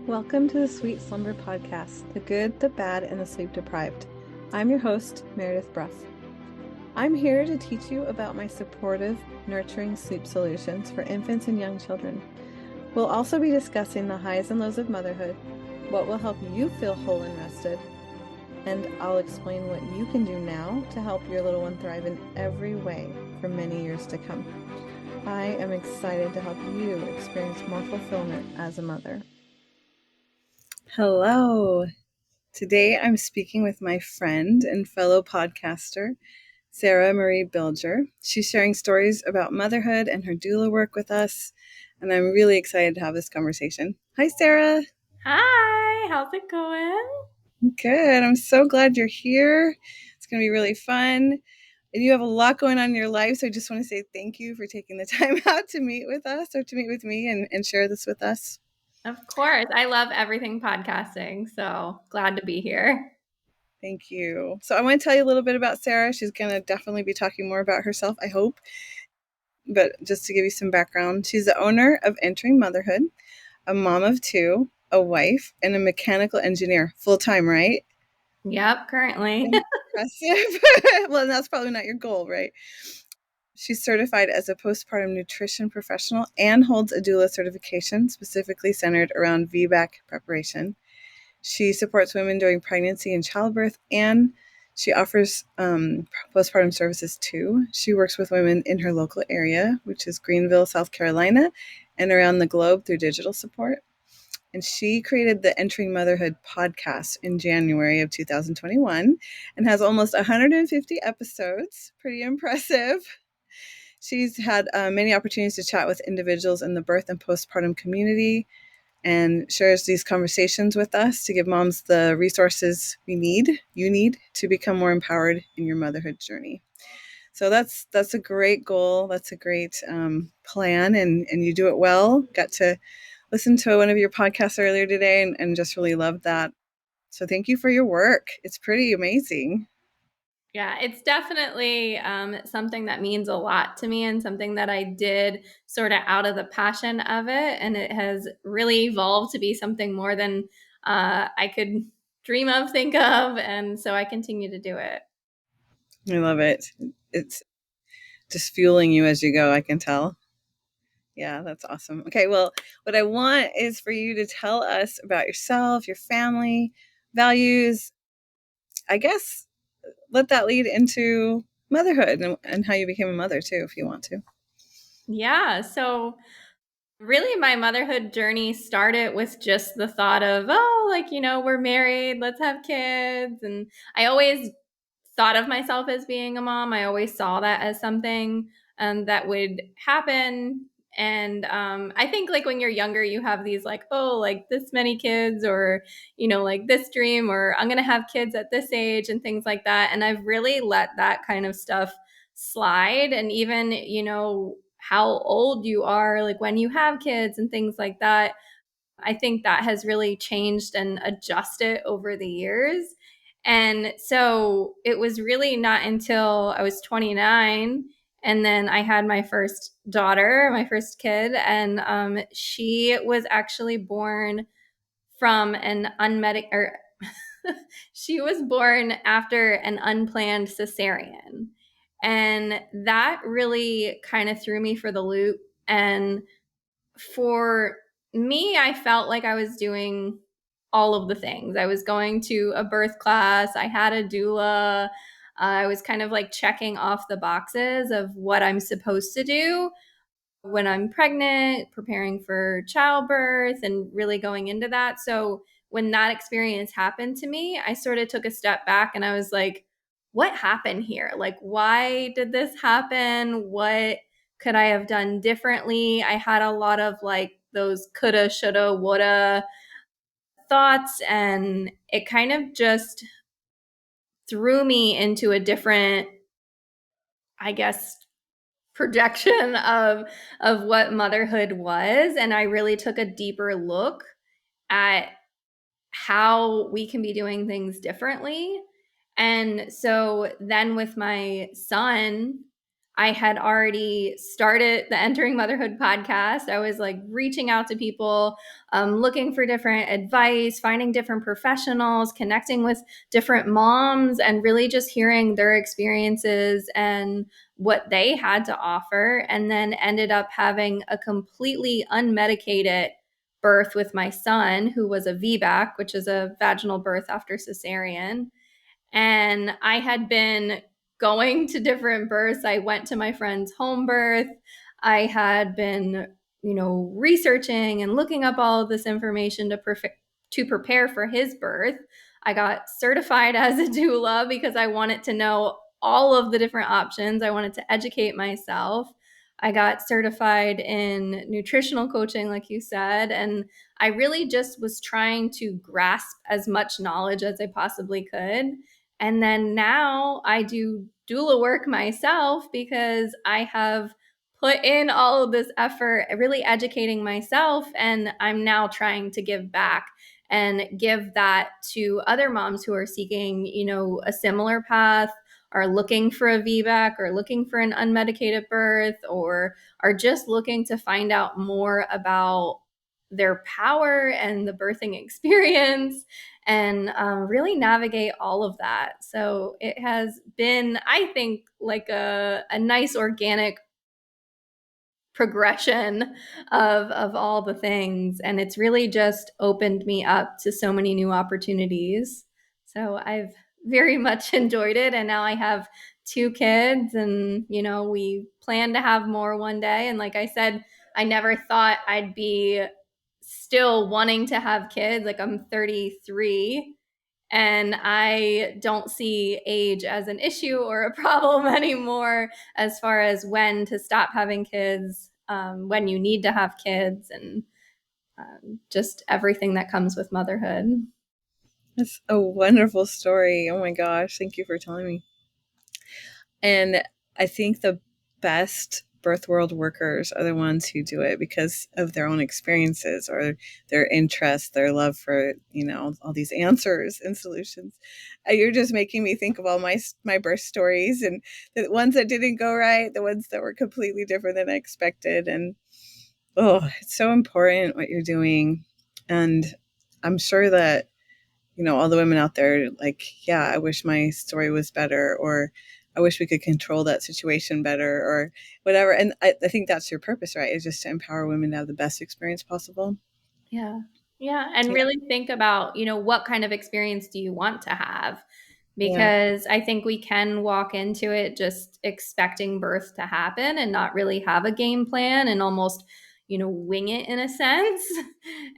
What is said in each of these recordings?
Welcome to the Sweet Slumber Podcast, the good, the bad, and the sleep deprived. I'm your host, Meredith Bruff. I'm here to teach you about my supportive, nurturing sleep solutions for infants and young children. We'll also be discussing the highs and lows of motherhood, what will help you feel whole and rested, and I'll explain what you can do now to help your little one thrive in every way for many years to come. I am excited to help you experience more fulfillment as a mother. Hello. Today I'm speaking with my friend and fellow podcaster, Sarah Marie Bilger. She's sharing stories about motherhood and her doula work with us, and I'm really excited to have this conversation. Hi, Sarah. Hi, how's it going? Good. I'm so glad you're here. It's going to be really fun. And you have a lot going on in your life, so I just want to say thank you for taking the time out to meet with us or to meet with me and share this with us. Of course. I love everything podcasting, so glad to be here. Thank you. So I want to tell you a little bit about Sarah. She's going to definitely be talking more about herself, I hope. But just to give you some background, she's the owner of Entering Motherhood, a mom of two, a wife, and a mechanical engineer, full-time, right? Yep, currently. Impressive. Well, that's probably not your goal, right? She's certified as a postpartum nutrition professional and holds a doula certification specifically centered around VBAC preparation. She supports women during pregnancy and childbirth, and she offers postpartum services too. She works with women in her local area, which is Greenville, South Carolina, and around the globe through digital support. And she created the Entering Motherhood podcast in January of 2021 and has almost 150 episodes. Pretty impressive. She's had many opportunities to chat with individuals in the birth and postpartum community and shares these conversations with us to give moms the resources you need to become more empowered in your motherhood journey. So that's a great goal. That's a great plan, and you do it well. Got to listen to one of your podcasts earlier today and just really loved that. So thank you for your work. It's pretty amazing. Yeah, it's definitely something that means a lot to me and something that I did sort of out of the passion of it. And it has really evolved to be something more than I could dream of, think of. And so I continue to do it. I love it. It's just fueling you as you go, I can tell. Yeah, that's awesome. Okay, well, what I want is for you to tell us about yourself, your family, values. I guess let that lead into motherhood and how you became a mother too, if you want to. Yeah. So really, my motherhood journey started with just the thought of, oh, we're married, let's have kids. And I always thought of myself as being a mom. I always saw that as something that would happen. And I think like when you're younger, you have these like, oh, like this many kids, or, like this dream, or I'm going to have kids at this age and things like that. And I've really let that kind of stuff slide. And even, how old you are, like when you have kids and things like that, I think that has really changed and adjusted over the years. And so it was really not until I was 29 and then I had my first daughter, my first kid, and she was actually born from an or she was born after an unplanned cesarean. And that really kind of threw me for the loop. And for me, I felt like I was doing all of the things. I was going to a birth class, I had a doula. I was kind of like checking off the boxes of what I'm supposed to do when I'm pregnant, preparing for childbirth, and really going into that. So when that experience happened to me, I sort of took a step back and I was like, what happened here? Like, why did this happen? What could I have done differently? I had a lot of like those coulda, shoulda, woulda thoughts, and it kind of just threw me into a different, I guess, projection of what motherhood was. And I really took a deeper look at how we can be doing things differently. And so then with my son, I had already started the Entering Motherhood podcast. I was like reaching out to people, looking for different advice, finding different professionals, connecting with different moms, and really just hearing their experiences and what they had to offer. And then ended up having a completely unmedicated birth with my son, who was a VBAC, which is a vaginal birth after cesarean. And I had been going to different births. I went to my friend's home birth. I had been, researching and looking up all of this information to prepare for his birth. I got certified as a doula because I wanted to know all of the different options. I wanted to educate myself. I got certified in nutritional coaching, like you said, and I really just was trying to grasp as much knowledge as I possibly could. And then now I do doula work myself because I have put in all of this effort, really educating myself. And I'm now trying to give back and give that to other moms who are seeking, a similar path, are looking for a VBAC or looking for an unmedicated birth, or are just looking to find out more about their power and the birthing experience and really navigate all of that. So it has been, I think, like a nice organic progression of all the things, and it's really just opened me up to so many new opportunities. So I've very much enjoyed it, and now I have two kids, and we plan to have more one day. And like I said, I never thought I'd be still wanting to have kids. Like, I'm 33 and I don't see age as an issue or a problem anymore as far as when to stop having kids, when you need to have kids, and just everything that comes with motherhood. It's a wonderful story. Oh my gosh. Thank you for telling me. And I think the best birth world workers are the ones who do it because of their own experiences or their interest, their love for, all these answers and solutions. You're just making me think of all my birth stories, and the ones that didn't go right, the ones that were completely different than I expected. And oh, it's so important what you're doing. And I'm sure that, all the women out there, like, yeah, I wish my story was better, or I wish we could control that situation better, or whatever. And I think that's your purpose, right? Is just to empower women to have the best experience possible. Yeah. Yeah. And Yeah. really think about, what kind of experience do you want to have? Yeah. Because I think we can walk into it just expecting birth to happen and not really have a game plan and almost, wing it in a sense.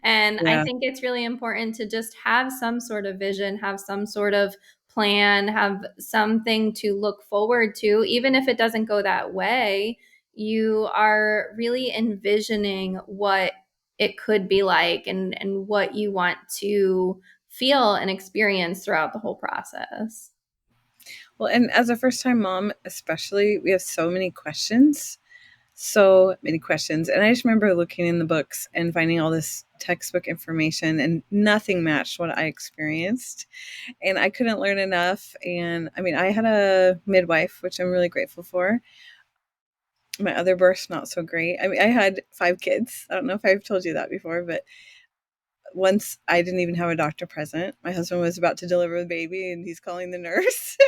And I Yeah. think it's really important to just have some sort of vision, have some sort of plan, have something to look forward to, even if it doesn't go that way. You are really envisioning what it could be like, and what you want to feel and experience throughout the whole process. Well, and as a first time mom, especially, we have so many questions. So many questions. And I just remember looking in the books and finding all this textbook information, and nothing matched what I experienced. And I couldn't learn enough. And I mean, I had a midwife, which I'm really grateful for. My other birth's not so great. I mean, I had 5 kids. I don't know if I've told you that before, but once I didn't even have a doctor present. My husband was about to deliver the baby and he's calling the nurse.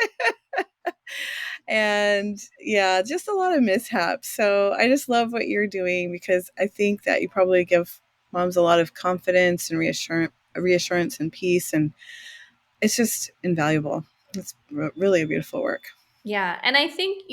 And yeah, just a lot of mishaps. So I just love what you're doing because I think that you probably give moms a lot of confidence and reassurance and peace. And it's just invaluable. It's really a beautiful work. Yeah. And I think,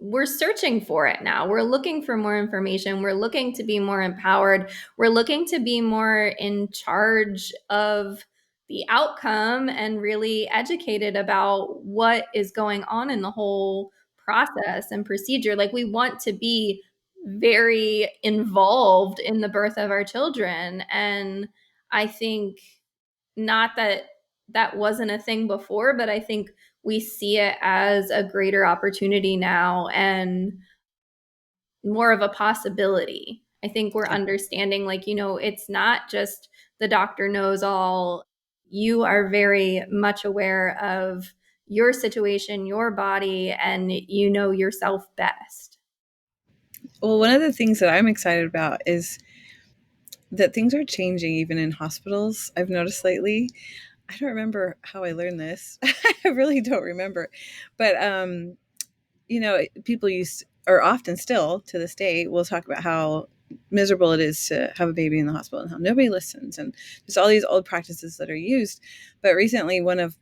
we're searching for it now. We're looking for more information. We're looking to be more empowered. We're looking to be more in charge of the outcome and really educated about what is going on in the whole process and procedure. Like, we want to be very involved in the birth of our children. And I think, not that that wasn't a thing before, but I think we see it as a greater opportunity now and more of a possibility. I think we're Yeah. understanding, like, it's not just the doctor knows all. You are very much aware of your situation, your body, and you know yourself best. Well, one of the things that I'm excited about is that things are changing even in hospitals. I've noticed lately. I don't remember how I learned this. I really don't remember. But people used, or often still to this day, will talk about how miserable it is to have a baby in the hospital and how nobody listens, and just all these old practices that are used. But recently, one of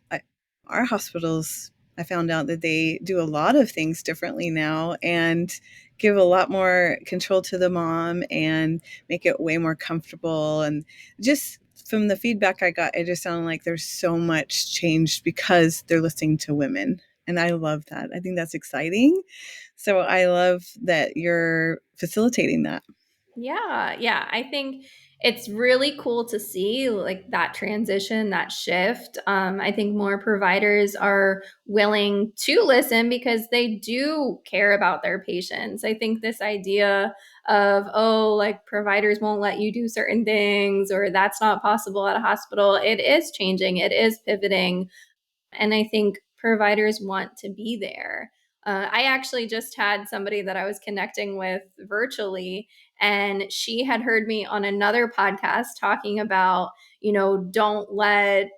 our hospitals, I found out that they do a lot of things differently now and give a lot more control to the mom and make it way more comfortable. And just from the feedback I got, it just sounded like there's so much changed because they're listening to women. And I love that. I think that's exciting. So I love that you're facilitating that. Yeah, yeah. I think it's really cool to see like that transition, that shift. I think more providers are willing to listen because they do care about their patients. I think this idea of, oh, like providers won't let you do certain things or that's not possible at a hospital, it is changing, it is pivoting. And I think providers want to be there. I actually just had somebody that I was connecting with virtually, and she had heard me on another podcast talking about, don't let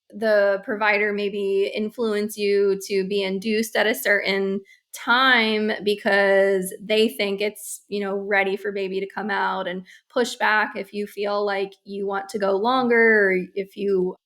the provider maybe influence you to be induced at a certain time because they think it's ready for baby to come out, and push back if you feel like you want to go longer, or if you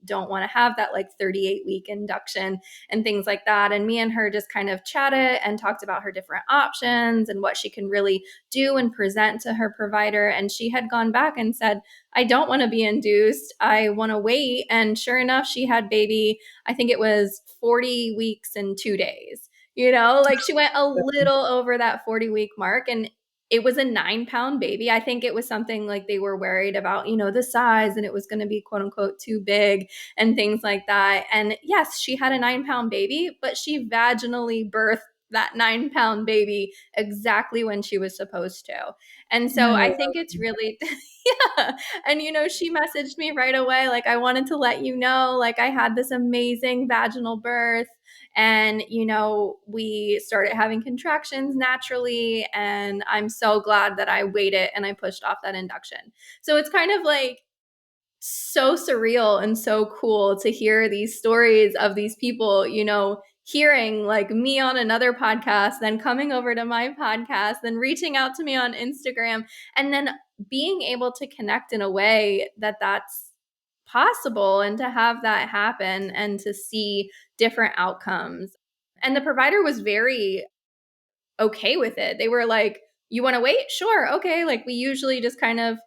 don't want to have that like 38-week induction and things like that. And me and her just kind of chatted and talked about her different options and what she can really do and present to her provider. And she had gone back and said, I don't want to be induced. I want to wait. And sure enough, she had baby, I think it was 40 weeks and 2 days. Like she went a little over that 40-week mark, and it was a 9-pound baby. I think it was something like they were worried about, the size, and it was going to be quote unquote too big and things like that. And yes, she had a 9-pound baby, but she vaginally birthed that 9-pound baby exactly when she was supposed to. And so I think it's really, yeah. And, she messaged me right away, like, I wanted to let you know, like, I had this amazing vaginal birth. And, we started having contractions naturally. And I'm so glad that I waited and I pushed off that induction. So it's kind of like, so surreal and so cool to hear these stories of these people, hearing like me on another podcast, then coming over to my podcast, then reaching out to me on Instagram, and then being able to connect in a way that that's possible and to have that happen and to see different outcomes. And the provider was very okay with it. They were like, you want to wait? Sure. Okay. Like we usually just kind of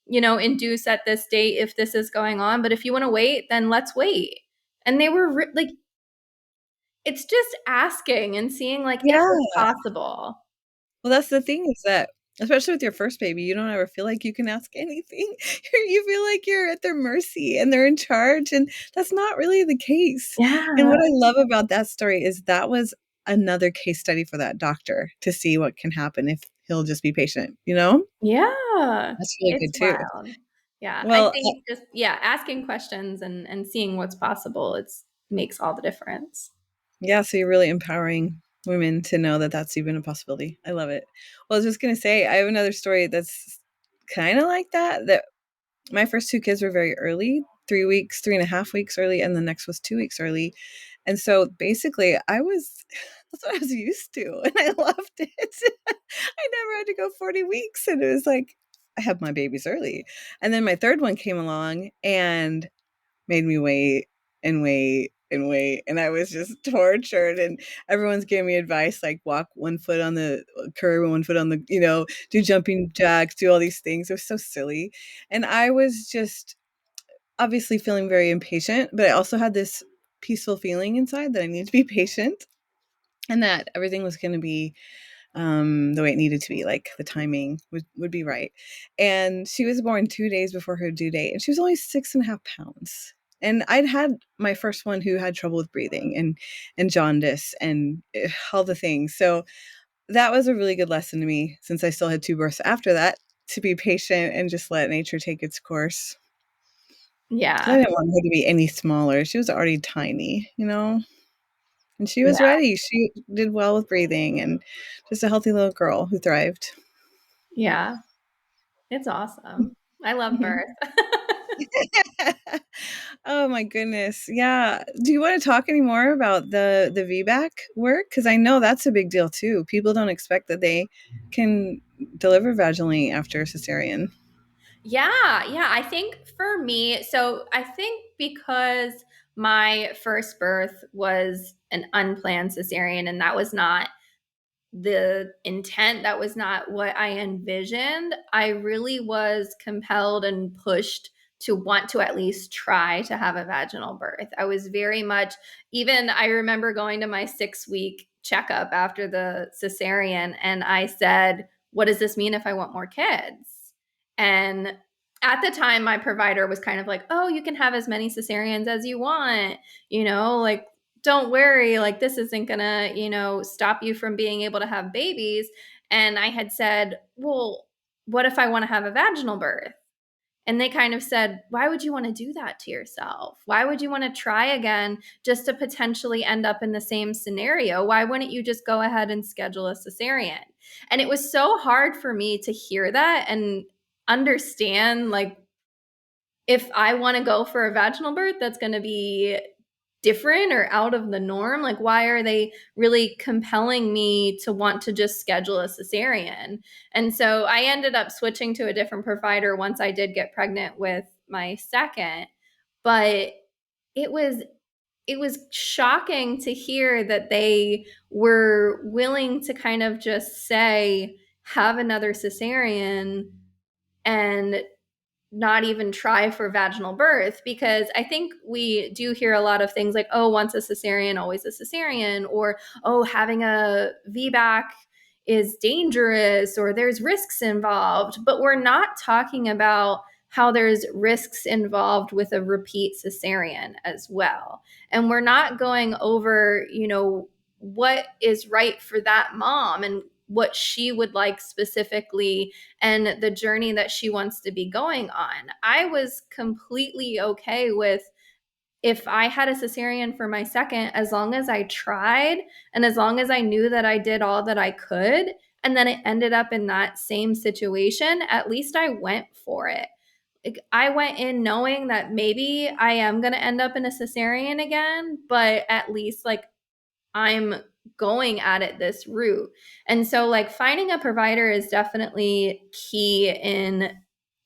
induce at this date if this is going on. But if you want to wait, then let's wait. And they were like, it's just asking and seeing like if Yeah. it's possible. Well, that's the thing is that, especially with your first baby, you don't ever feel like you can ask anything. You feel like you're at their mercy and they're in charge. And that's not really the case. And Yeah. what I love about that story is that was another case study for that doctor to see what can happen if he'll just be patient, you know? Yeah. That's really It's good too. wild. Yeah. I Well, think just, yeah, asking questions and seeing what's possible, it's makes all the difference. yeah, so you're really empowering women to know that that's even a possibility. I love it. Well, I was just gonna say, I have another story that's kind of like that. That my first two kids were very early, 3 weeks, 3.5 weeks early, and the next was 2 weeks early. And so basically, I was that's what I was used to, and I loved it. I never had to go 40 weeks, and it was like I had my babies early, and then my third one came along and made me wait and wait and wait, and I was just tortured, and everyone's giving me advice, like, walk 1 foot on the curb and 1 foot on the do jumping jacks, do all these things. It was so silly, and I was just obviously feeling very impatient, but I also had this peaceful feeling inside that I needed to be patient and that everything was gonna be the way it needed to be, like the timing would be right. And she was born 2 days before her due date, and she was only 6.5 pounds. And I'd had my first one who had trouble with breathing and jaundice and all the things. So that was a really good lesson to me since I still had two births after that to be patient and just let nature take its course. 'Cause I Yeah. didn't want her to be any smaller. She was already tiny, you know? And she was Yeah. ready. She did well with breathing and just a healthy little girl who thrived. Yeah. It's awesome. I love birth. Oh my goodness. Yeah. Do you want to talk any more about the VBAC work? Because I know that's a big deal too. People don't expect that they can deliver vaginally after a cesarean. Yeah, yeah. I think for me, so I think because my first birth was an unplanned cesarean and that was not the intent, that was not what I envisioned, I really was compelled and pushed to want to at least try to have a vaginal birth. I was very much, even I remember going to my 6 week checkup after the cesarean, and I said, what does this mean if I want more kids? And at the time, my provider was kind of like, oh, you can have as many cesareans as you want, like don't worry, like this isn't gonna, stop you from being able to have babies. And I had said, well, what if I want to have a vaginal birth? And they kind of said, why would you want to do that to yourself? Why would you want to try again just to potentially end up in the same scenario? Why wouldn't you just go ahead and schedule a cesarean? And it was so hard for me to hear that and understand, like, if I want to go for a vaginal birth, that's going to be different or out of the norm. Like, why are they really compelling me to want to just schedule a cesarean? And so I ended up switching to a different provider once I did get pregnant with my second. But it was it was shocking to hear that they were willing to kind of just say, have another cesarean and not even try for vaginal birth, because I think we do hear a lot of things like, oh, once a cesarean, always a cesarean, or oh, having a VBAC is dangerous or there's risks involved. But we're not talking about how there's risks involved with a repeat cesarean as well. And we're not going over, what is right for that mom and what she would like specifically and the journey that she wants to be going on. I was completely okay with, if I had a cesarean for my second, as long as I tried and as long as I knew that I did all that I could, and then it ended up in that same situation, at least I went for it. Like, I went in knowing that maybe I am going to end up in a cesarean again, but at least like I'm going at it this route. And so, like, finding a provider is definitely key in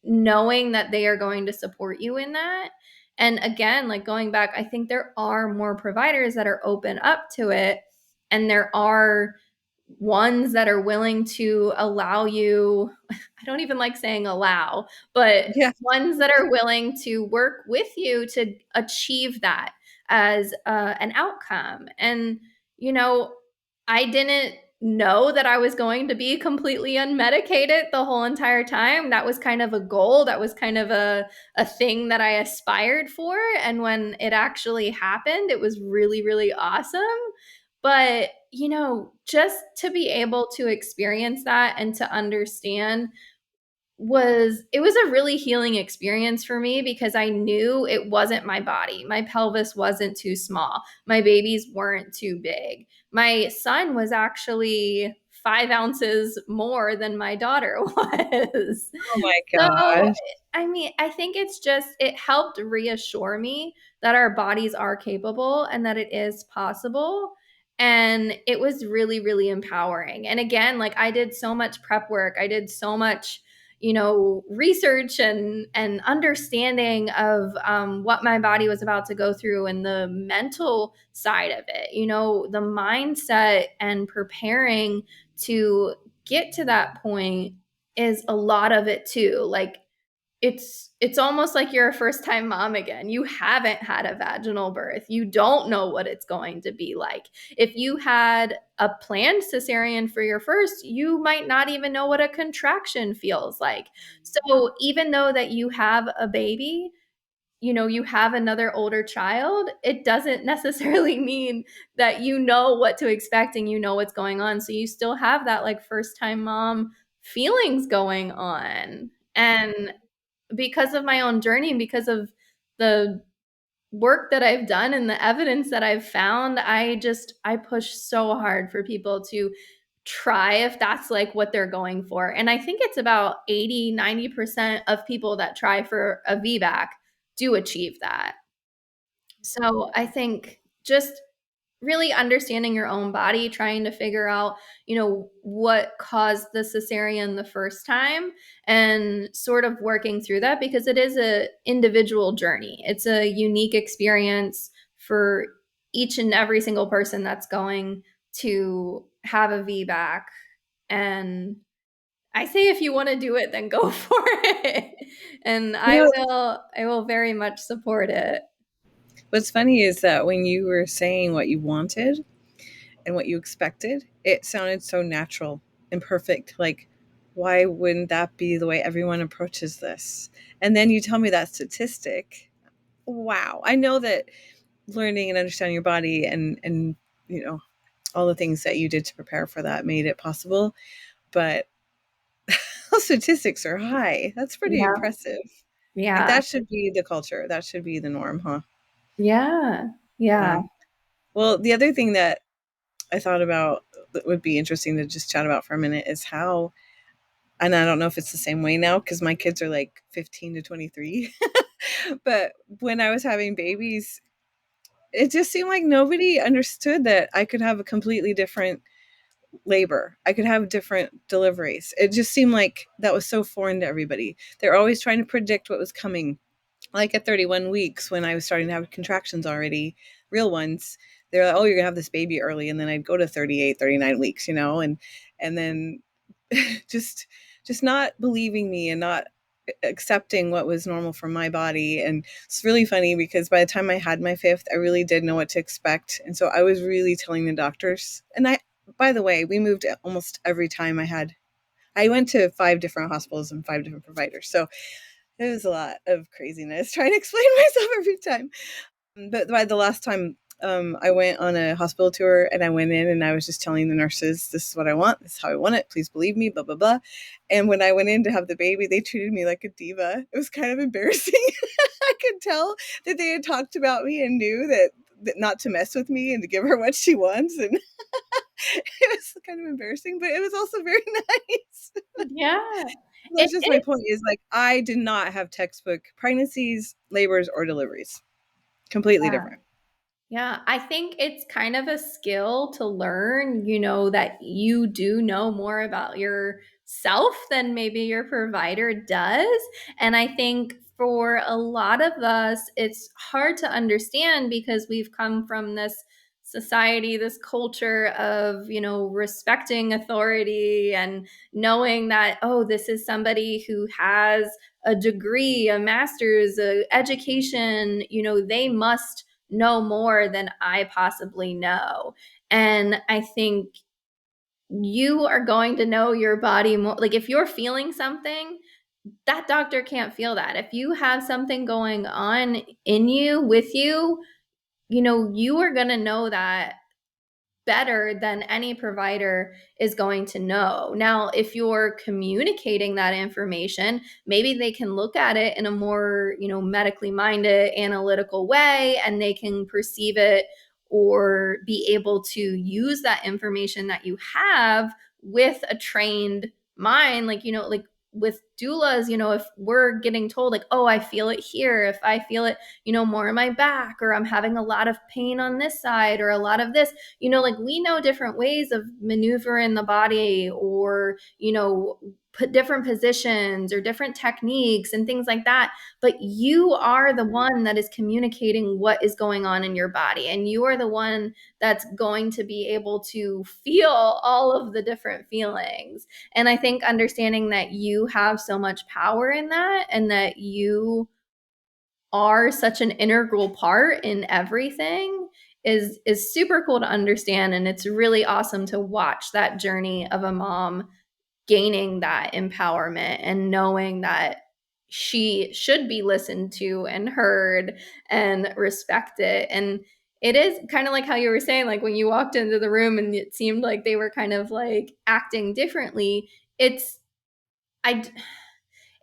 knowing that they are going to support you in that. And again, like going back, I think there are more providers that are open up to it. And there are ones that are willing to allow you, I don't even like saying allow, but Yeah. ones that are willing to work with you to achieve that as an outcome. And, you know, I didn't know that I was going to be completely unmedicated the whole entire time. That was kind of a goal. That was kind of a thing that I aspired for. And when it actually happened, it was really, really awesome. But, just to be able to experience that and to understand, it was a really healing experience for me, because I knew it wasn't my body. My pelvis wasn't too small. My babies weren't too big. My son was actually 5 ounces more than my daughter was. Oh my So, gosh. I mean, I think it helped reassure me that our bodies are capable and that it is possible. And it was really, really empowering. And again, like, I did so much prep work. I did so much, research and understanding of what my body was about to go through, and the mental side of it, the mindset and preparing to get to that point is a lot of it too. Like, it's almost like you're a first time mom again. You haven't had a vaginal birth. You don't know what it's going to be like. If you had a planned cesarean for your first, you might not even know what a contraction feels like. So even though that you have a baby, you have another older child, it doesn't necessarily mean that you know what to expect and you know what's going on. So you still have that like first time mom feelings going on. And because of my own journey and because of the work that I've done and the evidence that I've found, I push so hard for people to try if that's like what they're going for. And I think it's about 80-90% of people that try for a VBAC do achieve that. So I think just really understanding your own body, trying to figure out, what caused the cesarean the first time and sort of working through that because it is a individual journey. It's a unique experience for each and every single person that's going to have a VBAC. And I say if you want to do it, then go for it. And You I know, will I will very much support it. what's funny is that when you were saying what you wanted and what you expected, it sounded so natural and perfect. Like, why wouldn't that be the way everyone approaches this? And then you tell me that statistic. Wow. I know that learning and understanding your body and you know all the things that you did to prepare for that made it possible, but those statistics are high. That's pretty Yeah. impressive. Like Yeah. that should be the culture. That should be the norm, huh? Yeah. Yeah. Yeah. Well, the other thing that I thought about that would be interesting to just chat about for a minute is how, and I don't know if it's the same way now because my kids are like 15 to 23, but when I was having babies, it just seemed like nobody understood that I could have a completely different labor. I could have different deliveries. It just seemed like that was so foreign to everybody. They're always trying to predict what was coming. Like at 31 weeks, when I was starting to have contractions already, real ones, they're like, oh, you're gonna have this baby early. And then I'd go to 38, 39 weeks, and then just just not believing me and not accepting what was normal for my body. And it's really funny because by the time I had my fifth, I really did know what to expect. And so I was really telling the doctors. And by the way, we moved almost every time I went to 5 different hospitals and 5 different providers. So it was a lot of craziness trying to explain myself every time. But by the last time, I went on a hospital tour and I went in and I was just telling the nurses, this is what I want. This is how I want it. Please believe me, blah, blah, blah. And when I went in to have the baby, they treated me like a diva. It was kind of embarrassing. I could tell that they had talked about me and knew that not to mess with me and to give her what she wants. And it was kind of embarrassing, but it was also very nice. Yeah. It That's just my is. point is like, I did not have textbook pregnancies, labors, or deliveries. Completely Yeah. different. Yeah, I think it's kind of a skill to learn, that you do know more about yourself than maybe your provider does. And I think for a lot of us, it's hard to understand because we've come from this society, this culture of, respecting authority and knowing that, oh, this is somebody who has a degree, a master's, a education, they must know more than I possibly know. And I think you are going to know your body more. Like if you're feeling something, that doctor can't feel that. If you have something going on in you, with you, you are going to know that better than any provider is going to know. Now, if you're communicating that information, maybe they can look at it in a more, medically minded, analytical way, and they can perceive it or be able to use that information that you have with a trained mind. Like with doulas, if we're getting told like, oh, I feel it here, if I feel it, more in my back, or I'm having a lot of pain on this side, or a lot of this, like we know different ways of maneuvering the body, or, put different positions or different techniques and things like that. But you are the one that is communicating what is going on in your body. And you are the one that's going to be able to feel all of the different feelings. And I think understanding that you have so much power in that and that you are such an integral part in everything is super cool to understand, and it's really awesome to watch that journey of a mom gaining that empowerment and knowing that she should be listened to and heard and respected. And it is kind of like how you were saying, like when you walked into the room and it seemed like they were kind of like acting differently. It's I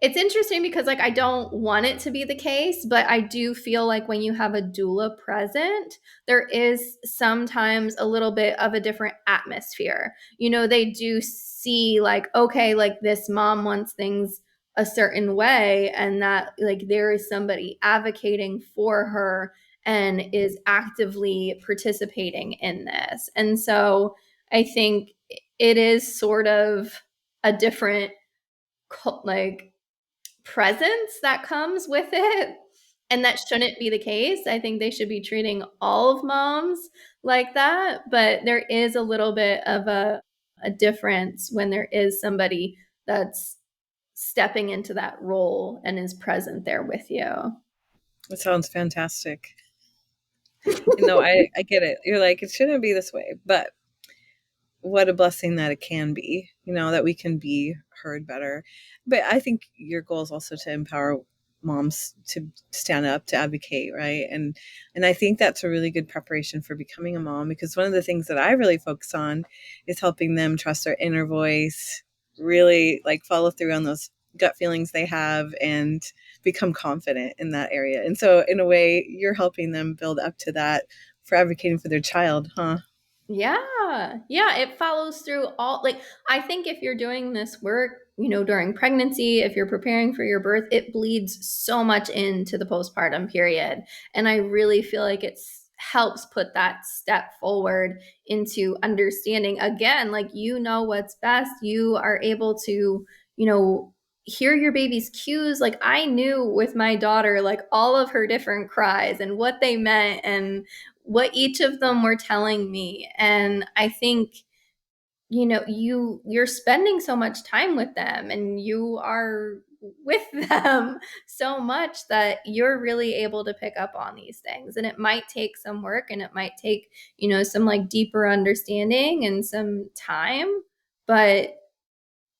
It's interesting because like I don't want it to be the case, but I do feel like when you have a doula present, there is sometimes a little bit of a different atmosphere. They do see like, okay, like this mom wants things a certain way, and that like there is somebody advocating for her and is actively participating in this. And so I think it is sort of a different like presence that comes with it. And that shouldn't be the case. I think they should be treating all of moms like that. But there is a little bit of a difference when there is somebody that's stepping into that role and is present there with you. That sounds fantastic. No, I get it. You're like, it shouldn't be this way, but what a blessing that it can be, that we can be heard better. But I think your goal is also to empower moms to stand up, to advocate, right? And I think that's a really good preparation for becoming a mom, because one of the things that I really focus on is helping them trust their inner voice, really like follow through on those gut feelings they have, and become confident in that area. And so in a way, you're helping them build up to that for advocating for their child, huh? Yeah. Yeah. It follows through all, like, I think if you're doing this work, during pregnancy, if you're preparing for your birth, it bleeds so much into the postpartum period. And I really feel like it helps put that step forward into understanding again, like, what's best. You are able to, you know, hear your baby's cues. Like, I knew with my daughter, like, all of her different cries and what they meant and what each of them were telling me. And I think you're spending so much time with them and you are with them so much that you're really able to pick up on these things. And it might take some work, and it might take some like deeper understanding and some time, but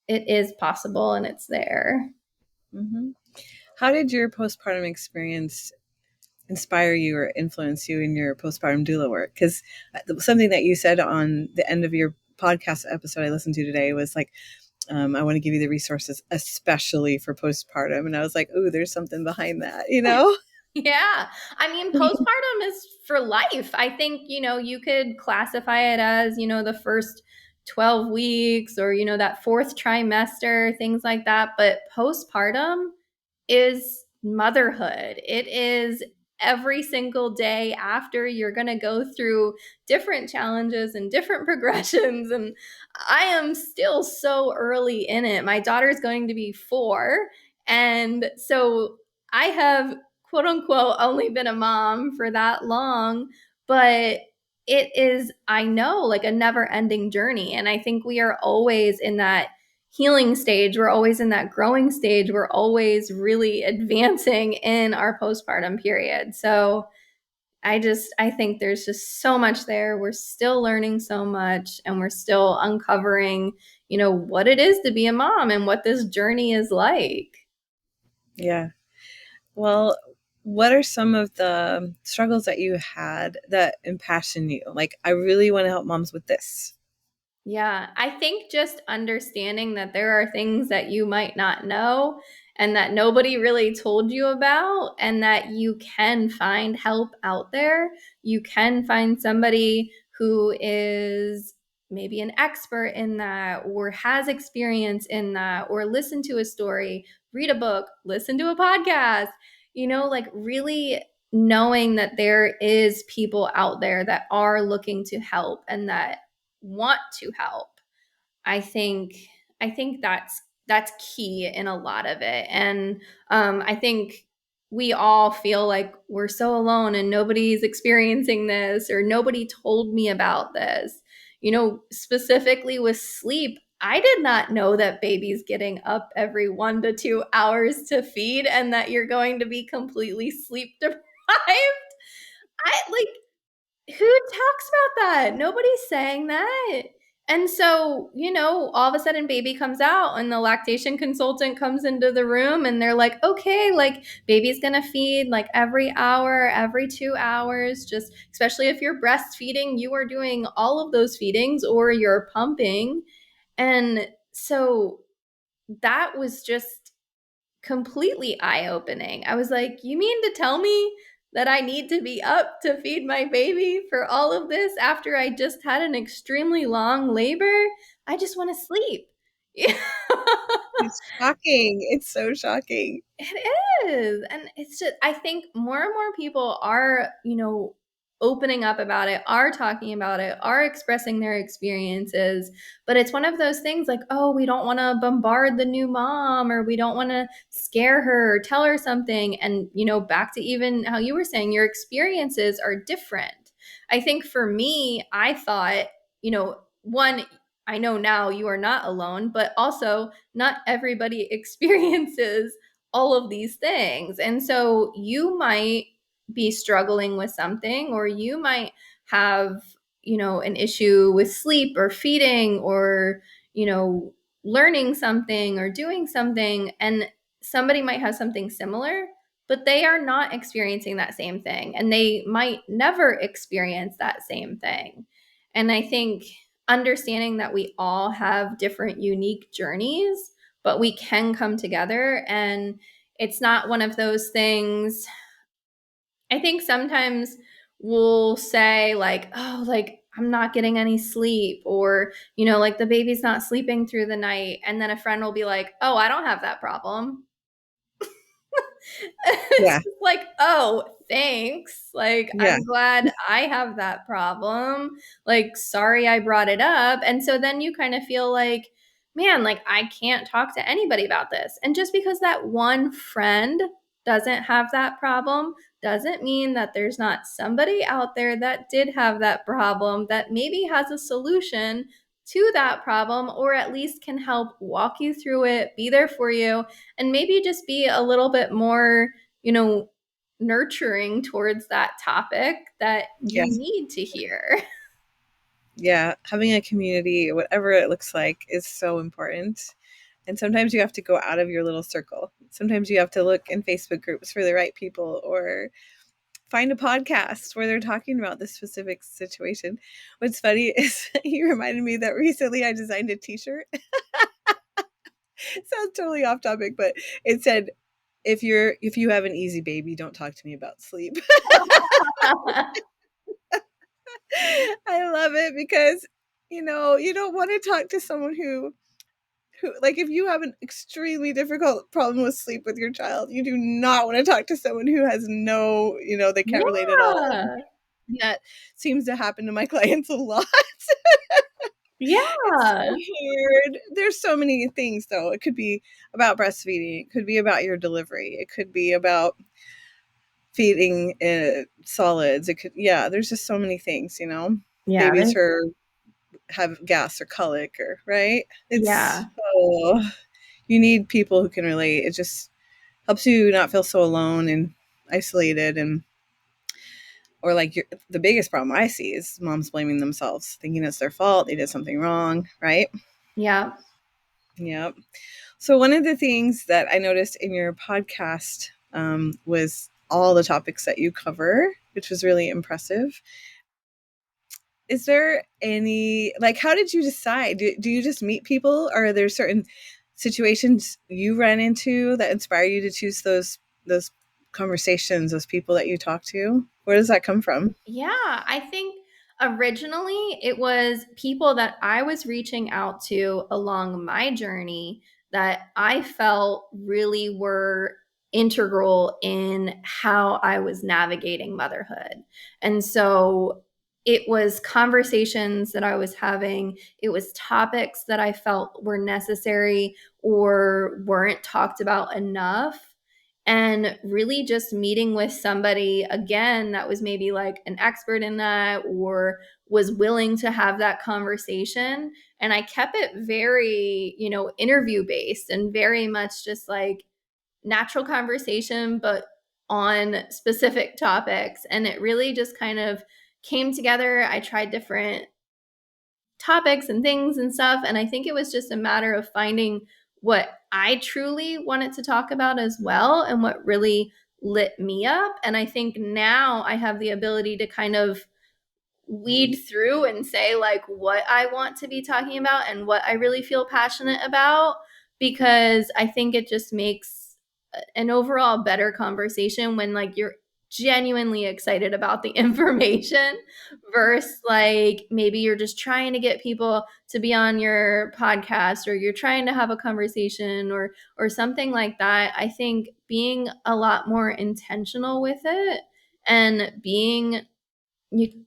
it is possible and it's there. Mm-hmm. How did your postpartum experience inspire you or influence you in your postpartum doula work? Because something that you said on the end of your podcast episode I listened to today was like, I want to give you the resources, especially for postpartum. And I was like, ooh, there's something behind that, you know? Yeah. I mean, postpartum is for life. I think, you could classify it as, the first 12 weeks or, that fourth trimester, things like that. But postpartum is motherhood. It is every single day after. You're going to go through different challenges and different progressions. And I am still so early in it. My daughter's going to be 4. And so I have, quote unquote, only been a mom for that long, but it is, I know, like a never ending journey. And I think we are always in that healing stage. We're always in that growing stage. We're always really advancing in our postpartum period. So I think there's just so much there. We're still learning so much, and we're still uncovering, what it is to be a mom and what this journey is like. Yeah. Well, what are some of the struggles that you had that impassion you? Like, I really want to help moms with this. Yeah, I think just understanding that there are things that you might not know and that nobody really told you about, and that you can find help out there. You can find somebody who is maybe an expert in that or has experience in that, or listen to a story, read a book, listen to a podcast, like really knowing that there is people out there that are looking to help and that want to help. I think I think that's key in a lot of it. And I think we all feel like we're so alone and nobody's experiencing this or nobody told me about this. Specifically with sleep, I did not know that babies getting up every 1 to 2 hours to feed and that you're going to be completely sleep deprived. I like, who talks about that? Nobody's saying that. And so, all of a sudden baby comes out and the lactation consultant comes into the room and they're like, okay, like baby's going to feed like every hour, every 2 hours, just especially if you're breastfeeding, you are doing all of those feedings or you're pumping. And so that was just completely eye-opening. I was like, you mean to tell me that I need to be up to feed my baby for all of this after I just had an extremely long labor? I just want to sleep. Yeah. It's shocking. It's so shocking. It is. And it's just, I think more and more people are, opening up about it, are talking about it, are expressing their experiences. But it's one of those things like, oh, we don't want to bombard the new mom, or we don't want to scare her or tell her something. And, back to even how you were saying, your experiences are different. I think for me, I thought, one, I know now you are not alone, but also not everybody experiences all of these things. And so you might be struggling with something, or you might have, an issue with sleep or feeding, or, learning something or doing something. And somebody might have something similar, but they are not experiencing that same thing. And they might never experience that same thing. And I think understanding that we all have different unique journeys, but we can come together, and it's not one of those things. I think sometimes we'll say, like, oh, like, I'm not getting any sleep, or, like, the baby's not sleeping through the night. And then a friend will be like, oh, I don't have that problem. It's Yeah. just like, oh, thanks. Like, Yeah. I'm glad I have that problem. Like, sorry I brought it up. And so then you kind of feel like, man, like, I can't talk to anybody about this. And just because that one friend doesn't have that problem doesn't mean that there's not somebody out there that did have that problem, that maybe has a solution to that problem, or at least can help walk you through it, be there for you, and maybe just be a little bit more, nurturing towards that topic that Yeah. you need to hear. Yeah. Having a community, whatever it looks like, is so important. And sometimes you have to go out of your little circle. Sometimes you have to look in Facebook groups for the right people, or find a podcast where they're talking about this specific situation. What's funny is you reminded me that recently I designed a t-shirt. Sounds totally off topic, but it said, if you have an easy baby, don't talk to me about sleep. I love it because you don't want to talk to someone who, like, if you have an extremely difficult problem with sleep with your child, you do not want to talk to someone who has no, they can't relate at all. Yeah. And that seems to happen to my clients a lot. It's so Yeah. hard. There's so many things, though. It could be about breastfeeding. It could be about your delivery. It could be about feeding solids. It could, yeah. There's just so many things. Yeah. Babies who have gas or colic, or right. It's Yeah. oh, you need people who can relate. It just helps you not feel so alone and isolated, and or like the biggest problem I see is moms blaming themselves, thinking it's their fault, they did something wrong, right? Yeah. Yep. So one of the things that I noticed in your podcast was all the topics that you cover, which was really impressive. Is there any, like, how did you decide? Do you just meet people, or are there certain situations you ran into that inspire you to choose those conversations, those people that you talk to? Where does that come from? Yeah, I think originally it was people that I was reaching out to along my journey that I felt really were integral in how I was navigating motherhood. And so it was conversations that I was having, it was topics that I felt were necessary or weren't talked about enough, and really just meeting with somebody again that was maybe like an expert in that, or was willing to have that conversation. And I kept it very, interview based, and very much just like natural conversation, but on specific topics. And it really just kind of came together. I tried different topics and things and stuff. And I think it was just a matter of finding what I truly wanted to talk about as well, and what really lit me up. And I think now I have the ability to kind of weed through and say, like, what I want to be talking about and what I really feel passionate about, because I think it just makes an overall better conversation when like you're genuinely excited about the information versus like maybe you're just trying to get people to be on your podcast, or you're trying to have a conversation or something like that. I think being a lot more intentional with it and being you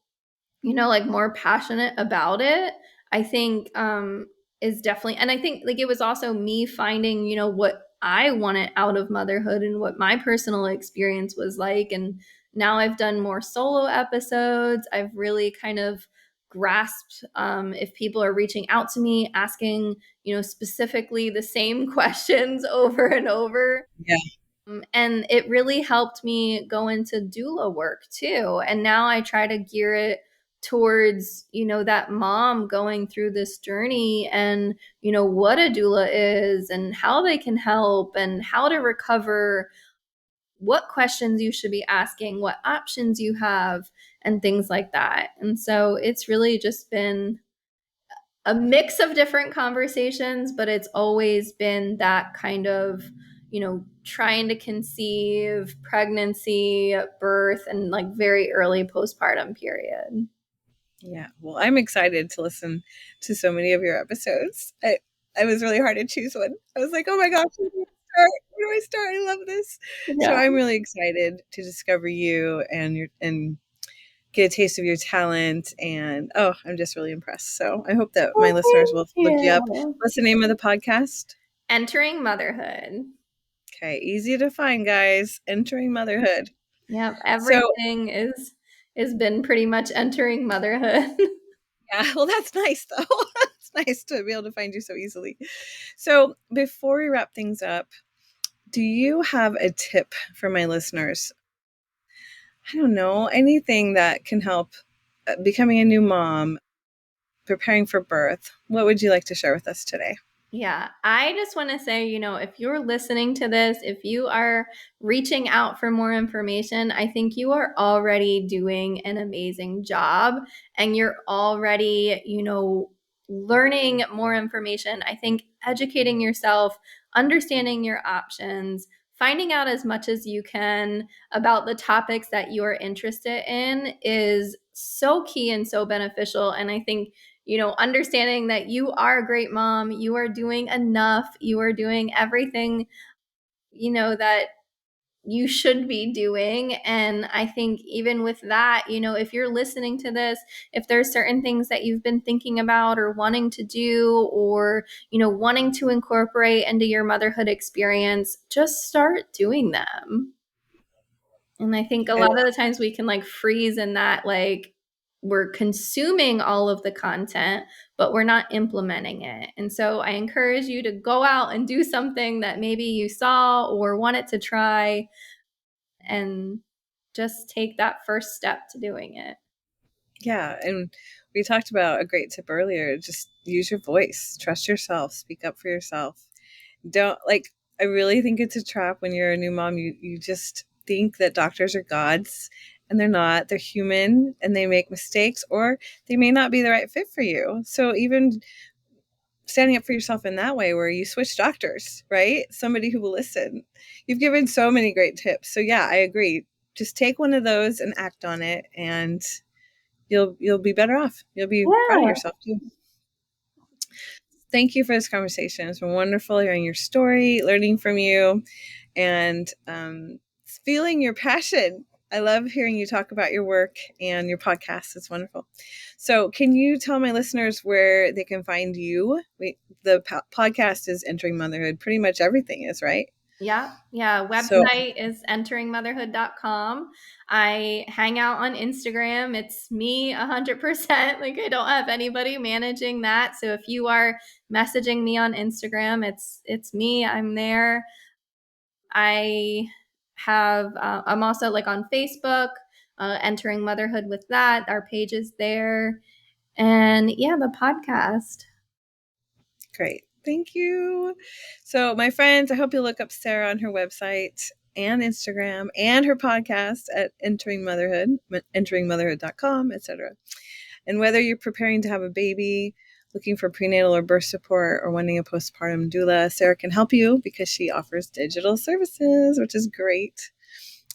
you know, like more passionate about it, I think is definitely, and I think like it was also me finding, you know, what I wanted out of motherhood and what my personal experience was like. And now I've done more solo episodes. I've really kind of grasped if people are reaching out to me asking, you know, specifically the same questions over and over, Yeah. and it really helped me go into doula work too. And now I try to gear it towards, you know, that mom going through this journey and, you know, what a doula is and how they can help and how to recover, what questions you should be asking, what options you have, and things like that. And so it's really just been a mix of different conversations, but it's always been that kind of, you know, trying to conceive, pregnancy, birth, and like very early postpartum period. Yeah. Well, I'm excited to listen to so many of your episodes. I was really hard to choose one. I was like, oh my gosh, where do I start? Where do I start? I love this. So Yeah. I'm really excited to discover you and get a taste of your talent. And oh, I'm just really impressed. So I hope that my Well, listeners will thank look you up. you. What's the name of the podcast? Entering motherhood. Okay, easy to find, guys. Entering Motherhood. Yep. So Everything is been pretty much entering motherhood. yeah, well, that's nice though. It's nice to be able to find you so easily. So before we wrap things up, do you have a tip for my listeners? I don't know, anything that can help becoming a new mom, preparing for birth. What would you like to share with us today? Yeah, I just want to say, you know, if you're listening to this, if you are reaching out for more information, I think you are already doing an amazing job and you're already, you know, learning more information. I think educating yourself, understanding your options, finding out as much as you can about the topics that you're interested in is so key and so beneficial. And I think, you know, understanding that you are a great mom, you are doing enough, you are doing everything, you know, that you should be doing. And I think even with that, you know, if you're listening to this, if there's certain things that you've been thinking about or wanting to do or, you know, wanting to incorporate into your motherhood experience, just start doing them. And I think a I lot of the times we can like freeze in that, like, we're consuming all of the content, but we're not implementing it. And so I encourage you to go out and do something that maybe you saw or wanted to try and just take that first step to doing it. Yeah, and we talked about a great tip earlier. Just use your voice, trust yourself, speak up for yourself. Don't like I really think it's a trap when you're a new mom. You just think that doctors are gods and they're not. They're human and they make mistakes or they may not be the right fit for you. So even standing up for yourself in that way where you switch doctors, right? Somebody who will listen. You've given so many great tips. So yeah, I agree. Just take one of those and act on it and you'll be better off. You'll be proud of Yeah. yourself too. Thank you for this conversation. It's been wonderful hearing your story, learning from you, and feeling your passion. I love hearing you talk about your work and your podcast. It's wonderful. So, can you tell my listeners where they can find you? The podcast is Entering Motherhood. Pretty much everything is, right? Yeah. Yeah. So, Website is enteringmotherhood.com. I hang out on Instagram. It's me 100%. Like I don't have anybody managing that. So if you are messaging me on Instagram, it's me. I'm there. I have I'm also like on Facebook, entering motherhood with that. Our page is there. And yeah, the podcast. great. Thank you. So, my friends, I hope you look up Sarah on her website and Instagram and her podcast at Entering Motherhood, enteringmotherhood.com, etc. And whether you're preparing to have a baby looking for prenatal or birth support or wanting a postpartum doula, Sarah can help you because she offers digital services, which is great.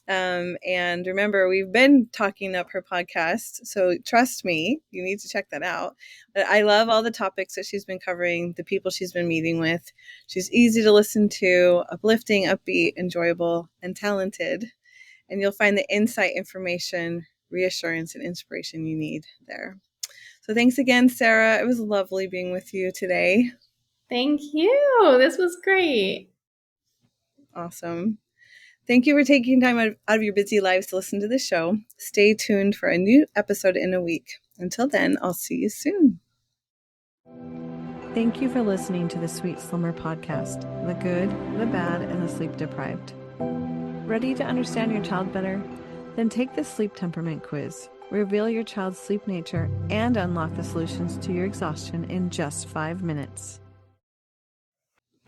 And remember, we've been talking up her podcast, so trust me, you need to check that out. But I love all the topics that she's been covering, the people she's been meeting with. She's easy to listen to, uplifting, upbeat, enjoyable, and talented. And you'll find the insight, information, reassurance, and inspiration you need there. So thanks again, Sarah. It was lovely being with you today. Thank you. This was great. Awesome. Thank you for taking time out of your busy lives to listen to the show. Stay tuned for a new episode in a week. Until then, I'll see you soon. Thank you for listening to the Sweet Slumber podcast, the good, the bad, and the sleep deprived. Ready to understand your child better? Then take the sleep temperament quiz. Reveal your child's sleep nature and unlock the solutions to your exhaustion in just 5 minutes.